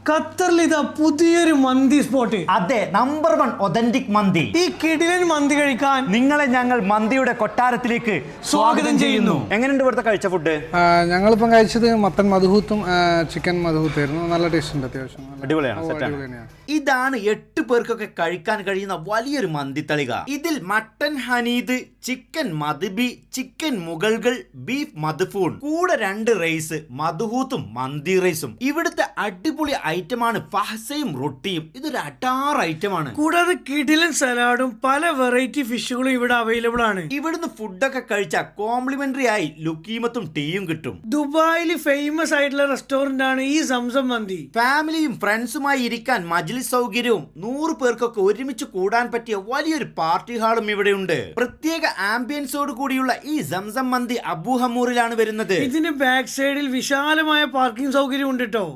ഖത്തറിൽ ഇതാ പുതിയൊരു മന്തി സ്പോട്ട്. അതെ, നമ്പർ 1 ഒതന്റിക് മന്തി. ഈ കിടിലൻ മന്തി കഴിക്കാൻ നിങ്ങളെ ഞങ്ങൾ മന്തിയുടെ കൊട്ടാരത്തിലേക്ക് സ്വാഗതം ചെയ്യുന്നു. എങ്ങനെയുണ്ട് ഇവിടുത്തെ കഴിച്ച ഫുഡ്? ഞങ്ങളിപ്പം കഴിച്ചത് മട്ടൻ മധുഹൂത്തും ചിക്കൻ മധുഹൂത്തായിരുന്നു. നല്ല ടേസ്റ്റ് ഉണ്ട്, അത്യാവശ്യം അടിപൊളിയാണ്. ഇതാണ് 8 പേർക്കൊക്കെ കഴിക്കാൻ കഴിയുന്ന വലിയൊരു മന്തിത്തളിക. ഇതിൽ മട്ടൻ ഹനീദ്, ചിക്കൻ മദ്ബി, ചിക്കൻ മുഗൾകൾ, ബീഫ് മദ്ഫൂൺ, കൂടെ 2 റൈസ്, മധുഹൂത്തും മന്തി റൈസും. ഇവിടുത്തെ അടിപൊളി ഐറ്റമാണ് ഫഹസയും റൊട്ടിയും. ഇതൊരു അടാർ ഐറ്റമാണ്. കൂടാതെ കിടിലൻ സലാഡും പല വെറൈറ്റി ഫിഷുകളും ഇവിടെ അവൈലബിൾ ആണ്. ഇവിടുന്ന് ഫുഡൊക്കെ കഴിച്ച കോംപ്ലിമെന്ററി ആയി ലുക്കീമത്തും ടീയും കിട്ടും. ദുബായിൽ ഫേമസ് ആയിട്ടുള്ള റെസ്റ്റോറന്റ് ആണ് ഈ സംസം മന്തി. ഫാമിലിയും ഫ്രണ്ട്സുമായി ഇരിക്കാൻ മജ്ലിസ് സൗകര്യവും 100 പേർക്കൊക്കെ ഒരുമിച്ച് കൂടാൻ പറ്റിയ വലിയൊരു പാർട്ടി ഹാളും ഇവിടെയുണ്ട്. പ്രത്യേക ആംബിയൻസോട് കൂടിയുള്ള ഈ സംസം മന്തി അബു ഹമൂറിലാണ് വരുന്നത്. ഇതിന് ബാക്ക് സൈഡിൽ വിശാലമായ പാർക്കിംഗ് സൗകര്യം ഉണ്ട് കേട്ടോ.